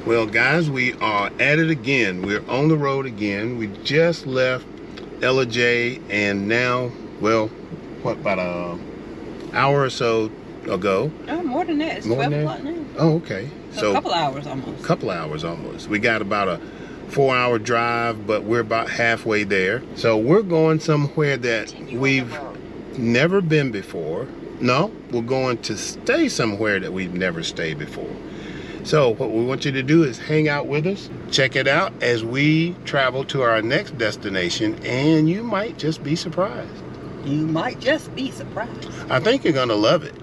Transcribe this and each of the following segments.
Well guys, we are at it again. We're on the road again. We just left Ella J, and now, well, what, about an hour or so ago? Oh, more than that. It's 12 o'clock now. Oh, okay. So a couple hours almost. A couple hours almost. We got about a 4-hour drive, but we're about halfway there. So we're going somewhere that we've never been before. No, we're going to stay somewhere that we've never stayed before. So what we want you to do is hang out with us, check it out as we travel to our next destination, and you might just be surprised. You might just be surprised. I think you're gonna love it.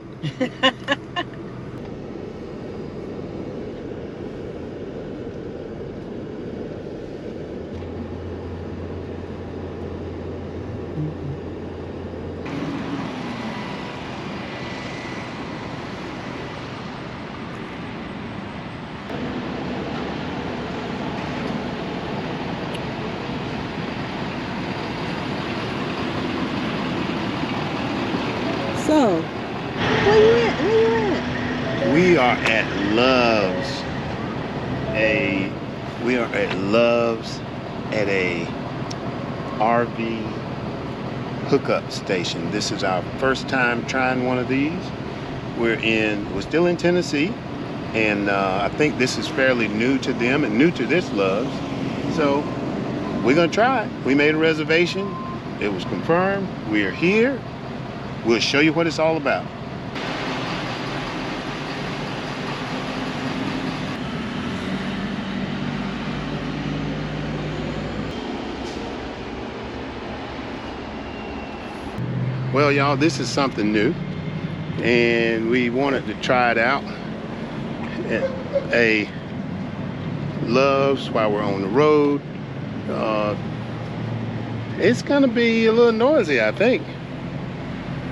So, where you at? Where you at? We are at Love's. We are at Love's at a RV hookup station. This is our first time trying one of these. We're still in Tennessee, and I think this is fairly new to them and new to this Love's. So we're gonna try it. We made a reservation. It was confirmed. We're here. We'll show you what it's all about. Well, y'all, this is something new, and we wanted to try it out at a Love's while we're on the road. It's gonna be a little noisy, I think,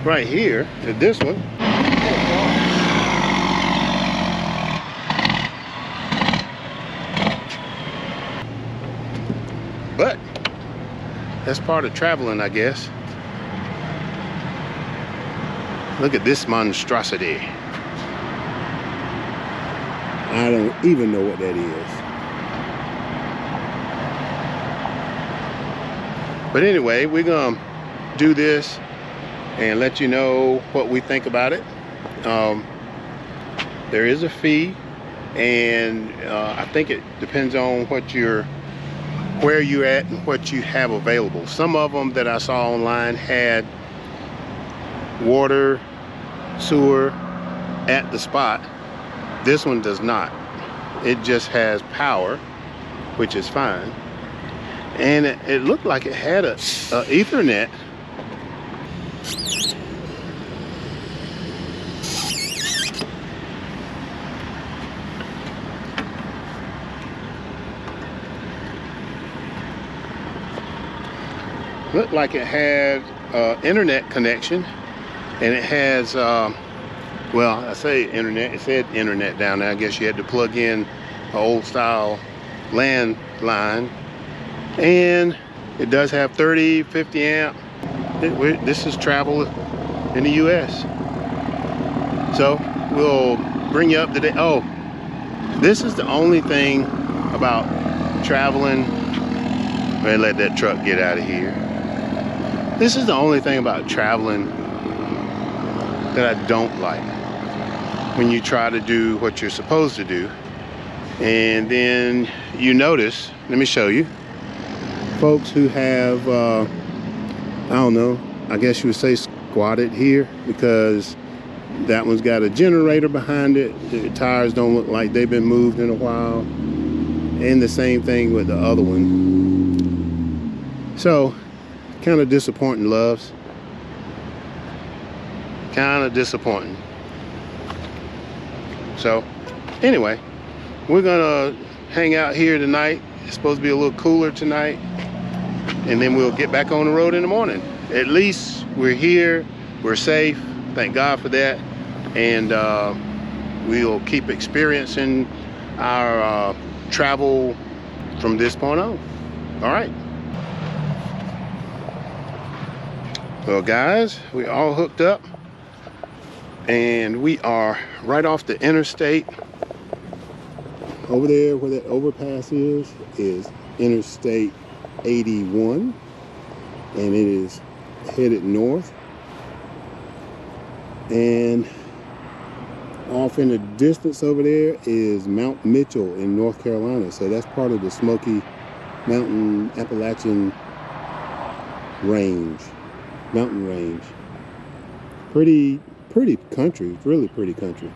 right here at this one. But that's part of traveling, I guess. Look at this monstrosity. I don't even know what that is. But anyway, we're gonna do this and let you know what we think about it. There is a fee, and I think it depends on where you're at and what you have available. Some of them that I saw online had water, sewer at the spot. This one does not. It just has power, which is fine. And it looked like it had a Ethernet. Looked like it had internet connection, and it has well, I say internet, it said internet down there. I guess you had to plug in an old style landline, and it does have 30, 50 amp. This is travel in the US. So we'll bring you up to date. Oh, this is the only thing about traveling. Let me let that truck get out of here. This is the only thing about traveling that I don't like. When you try to do what you're supposed to do, and then you notice, let me show you, folks who have, I don't know, I guess you would say squatted here, because that one's got a generator behind it. The tires don't look like they've been moved in a while, and the same thing with the other one. So kind of disappointing, Loves. Kind of disappointing. So anyway, we're gonna hang out here tonight. It's supposed to be a little cooler tonight, and then we'll get back on the road in the morning. At least we're here, we're safe, thank God for that, and we'll keep experiencing our travel from this point on. All right. Well guys, we all hooked up, and we are right off the interstate. Over there where that overpass is Interstate 81, and it is headed north. And off in the distance over there is Mount Mitchell in North Carolina. So that's part of the Smoky Mountain Appalachian range, mountain range. Pretty country, really pretty country.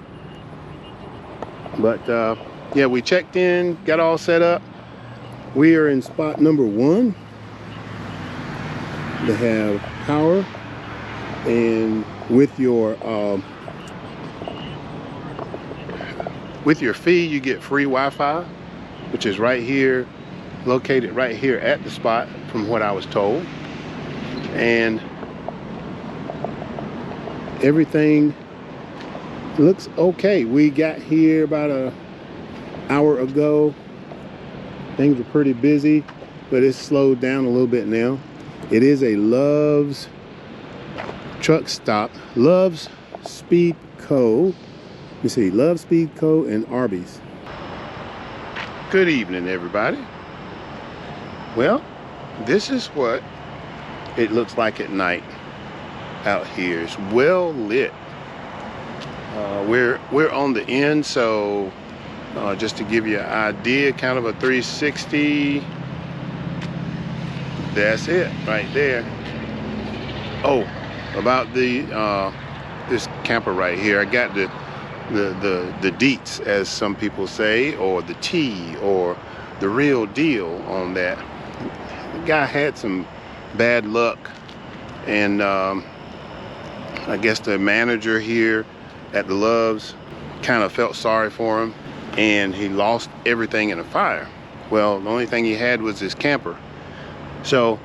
But yeah, we checked in, got all set up. We are in spot number 1. They have power, and with your fee, you get free Wi-Fi, which is right here, located right here at the spot, from what I was told. And everything looks okay. We got here about an hour ago. Things are pretty busy, but it's slowed down a little bit now. It is a Love's truck stop. Love's Speed Co. You see, Love Speed Co. and Arby's. Good evening, everybody. Well, this is what it looks like at night out here. It's well lit. We're on the end, so just to give you an idea, kind of a 360. That's it right there. Oh, about the this camper right here, I got the deets, as some people say, or the tea, or the real deal on that. The guy had some bad luck, and I guess the manager here at the Loves kind of felt sorry for him, and he lost everything in a fire. Well, the only thing he had was his camper. So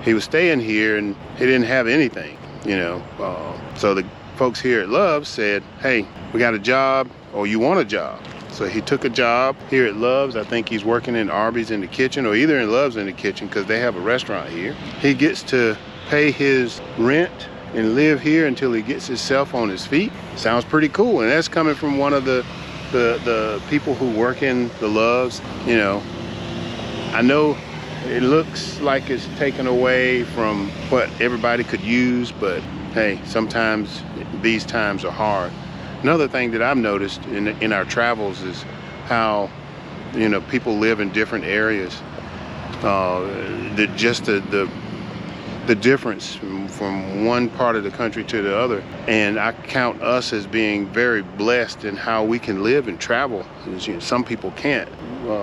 he was staying here and he didn't have anything, you know. So the folks here at Love's said, hey, we got a job, or you want a job? So he took a job here at Love's. I think he's working in Arby's in the kitchen, or either in Love's in the kitchen, because they have a restaurant here. He gets to pay his rent and live here until he gets himself on his feet. Sounds pretty cool. And that's coming from one of the people who work in the Love's. You know, I know it looks like it's taken away from what everybody could use, but hey, sometimes these times are hard. Another thing that I've noticed in our travels is how, you know, people live in different areas. The difference from one part of the country to the other. And I count us as being very blessed in how we can live and travel. You know, some people can't.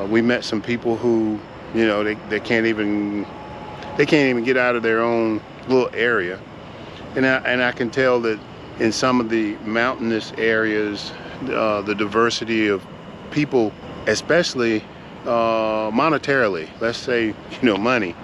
We met some people who, you know, they can't even get out of their own little area. And I can tell that in some of the mountainous areas, the diversity of people, especially monetarily, let's say, you know, money,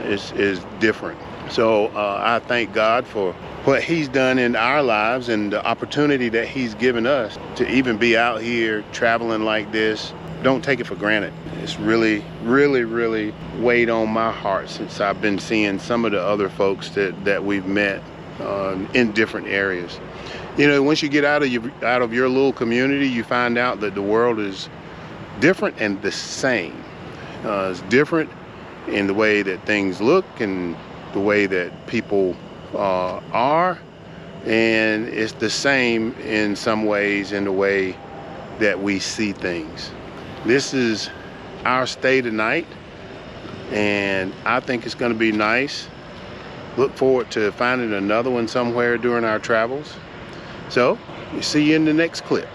is different. So I thank God for what he's done in our lives and the opportunity that he's given us to even be out here traveling like this. Don't take it for granted. It's really, really, really weighed on my heart since I've been seeing some of the other folks that we've met in different areas. You know, once you get out of your little community, you find out that the world is different and the same. It's different in the way that things look and the way that people are, and it's the same in some ways in the way that we see things. This is our stay tonight, and I think it's going to be nice. Look forward to finding another one somewhere during our travels. So, we'll see you in the next clip.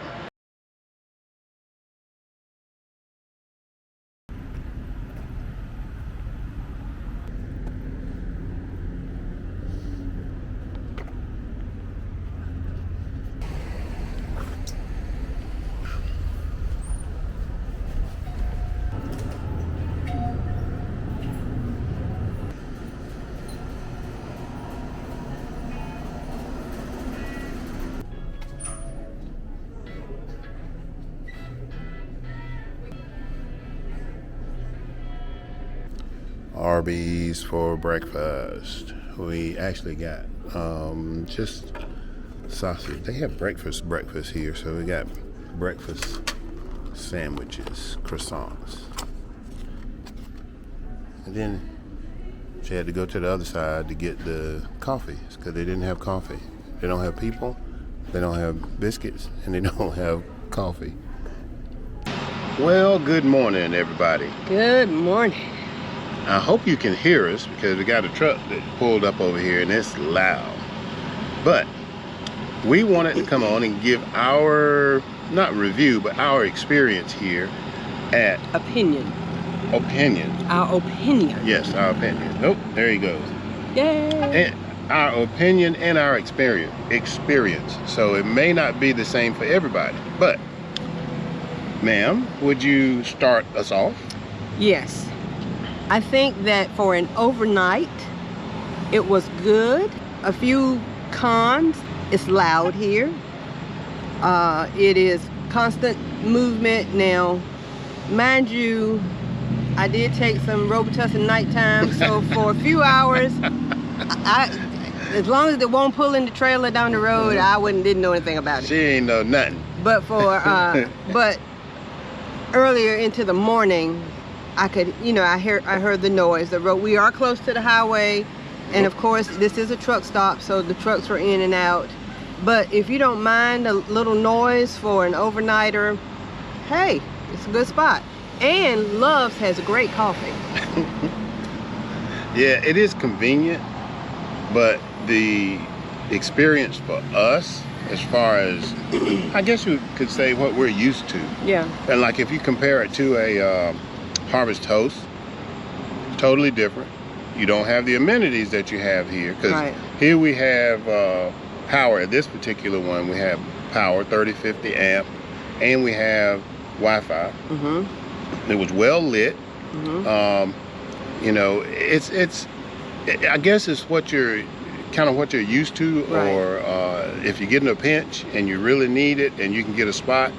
Arby's for breakfast. We actually got just sausage. They have breakfast here, so we got breakfast sandwiches, croissants. And then she had to go to the other side to get the coffee because they didn't have coffee. They don't have people, they don't have biscuits, and they don't have coffee. Well, good morning, everybody. Good morning. I hope you can hear us because we got a truck that pulled up over here and it's loud. But we wanted to come on and give our, not review, but our experience here at Opinion. Our opinion. Yes, our opinion. Nope, there he goes. Yay. And our opinion and our experience. So it may not be the same for everybody. But, ma'am, would you start us off? Yes. I think that for an overnight, it was good. A few cons. It's loud here. It is constant movement. Now, mind you, I did take some Robitussin nighttime, so for a few hours, as long as it won't pull in the trailer down the road, I didn't know anything about it. She ain't know nothing. But but earlier into the morning, I could, I heard the noise. The road. We are close to the highway, and of course, this is a truck stop, so the trucks were in and out. But if you don't mind a little noise for an overnighter, hey, it's a good spot. And Love's has great coffee. Yeah, it is convenient, but the experience for us, as far as, I guess you could say what we're used to. Yeah. And like if you compare it to a Harvest Toast, totally different. You don't have the amenities that you have here, because here we have power. At this particular one, we have power, 30-50 amp, and we have Wi-Fi. Mm-hmm. It was well lit. Mm-hmm. I guess it's what you're used to, or if you get in a pinch and you really need it and you can get a spot,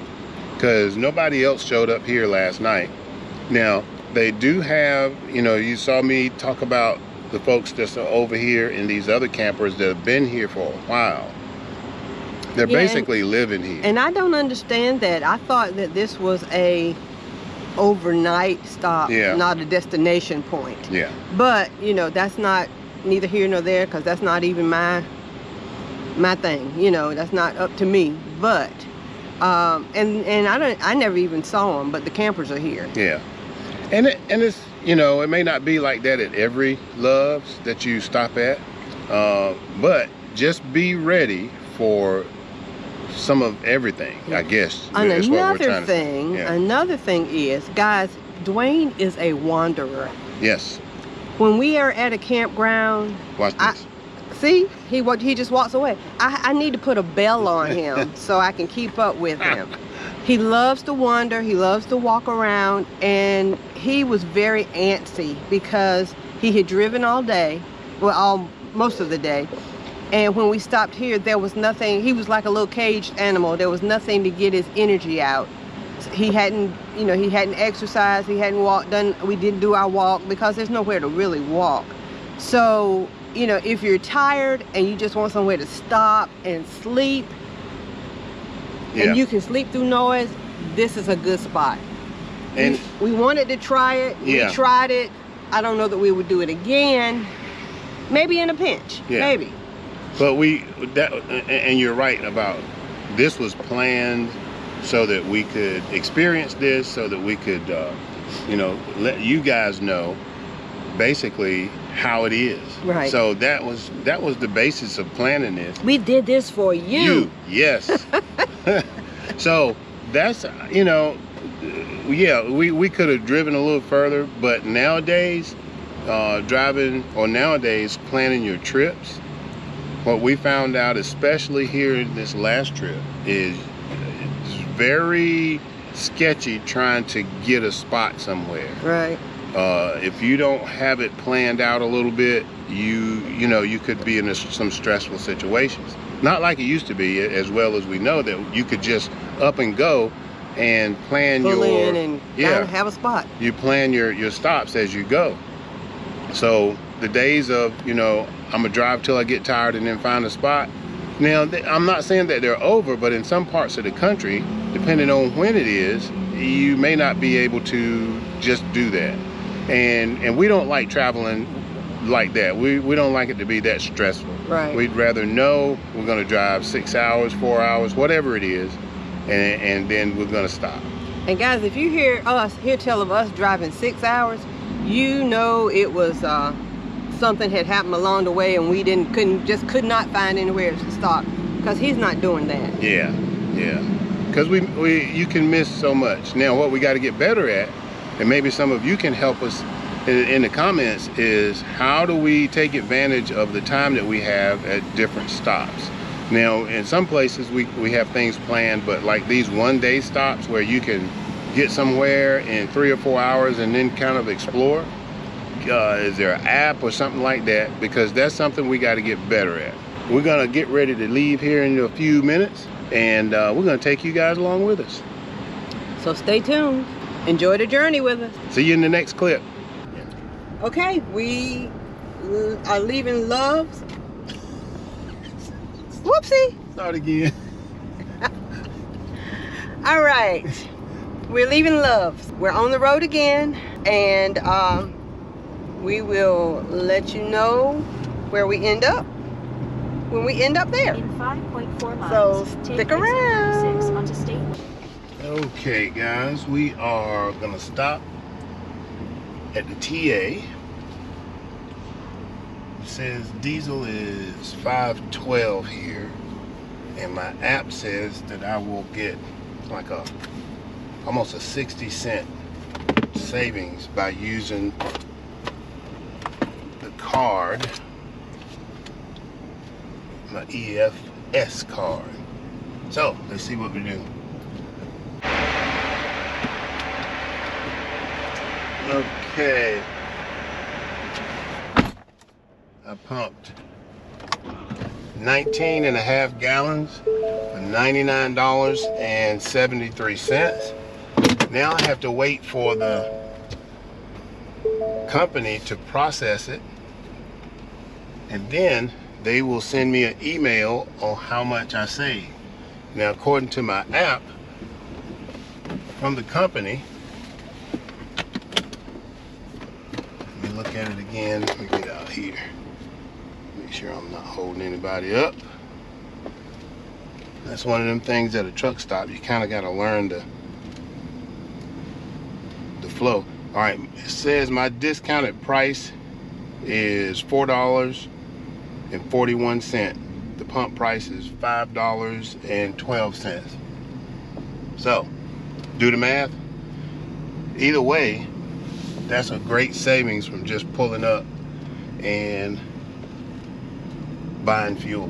because nobody else showed up here last night. Now, they do have, you saw me talk about the folks that's over here and these other campers that have been here for a while. They're basically living here. And I don't understand that. I thought that this was a overnight stop, not a destination point. Yeah. But, that's not neither here nor there, because that's not even my thing. That's not up to me. But, and I never even saw them, but the campers are here. Yeah. And it's, it may not be like that at every Love's that you stop at, but just be ready for some of everything, I guess. And another thing is, guys, Dwayne is a wanderer. Yes. When we are at a campground, watch this. He just walks away. I need to put a bell on him so I can keep up with him. He loves to wander, he loves to walk around, and he was very antsy because he had driven all day, most of the day. And when we stopped here, there was nothing. He was like a little caged animal. There was nothing to get his energy out. He hadn't exercised. He hadn't we didn't do our walk because there's nowhere to really walk. So, if you're tired and you just want somewhere to stop and sleep, and you can sleep through noise, this is a good spot. And we wanted to try it. We tried it. I don't know that we would do it again. Maybe in a pinch. Yeah. Maybe. But and you're right about this was planned so that we could experience this, so that we could, let you guys know basically how it is. Right. So that was the basis of planning this. We did this for you. Yes. So that's, we could have driven a little further, but nowadays, planning your trips, what we found out, especially here in this last trip, is it's very sketchy trying to get a spot somewhere. Right. If you don't have it planned out a little bit, you could be in some stressful situations. Not like it used to be, as well as we know that you could just up and go and plan pull in and have a spot. You plan your stops as you go. So the days of, I'm gonna drive till I get tired and then find a spot. Now, I'm not saying that they're over, but in some parts of the country, depending on when it is, you may not be able to just do that. And we don't like traveling like that. We don't like it to be that stressful. Right. We'd rather know we're going to drive 6 hours, 4 hours, whatever it is, and then we're going to stop. And guys, if you hear tell of us driving 6 hours, you know it was something had happened along the way, and we could not find anywhere to stop, because he's not doing that. Yeah, because you can miss so much. Now, what we got to get better at, and maybe some of you can help us in the comments, is how do we take advantage of the time that we have at different stops. Now, in some places we have things planned, but like these one-day stops where you can get somewhere in 3 or 4 hours and then kind of explore, is there an app or something like that? Because that's something we got to get better at. We're gonna get ready to leave here in a few minutes, and we're gonna take you guys along with us. So stay tuned. Enjoy the journey with us. See you in the next clip. Okay, we are leaving Love's. Whoopsie. Start again. All right, we're leaving Love's. We're on the road again, and we will let you know where we end up when we end up there. In 5.4 miles, so take stick exit around. 36 onto State. Okay, guys, we are gonna stop at the TA. It says diesel is $5.12 here, and my app says that I will get like almost a 60-cent savings by using the card, my EFS card. So let's see what we do. Okay, I pumped 19.5 gallons for $99.73. Now I have to wait for the company to process it, and then they will send me an email on how much I saved. Now, according to my app from the company, let me look at it again. Let me get out here. Make sure I'm not holding anybody up. That's one of them things at a truck stop. You kind of got to learn the flow. All right, it says my discounted price is $4.41. The pump price is $5.12. So, do the math. Either way, that's a great savings from just pulling up and buying fuel.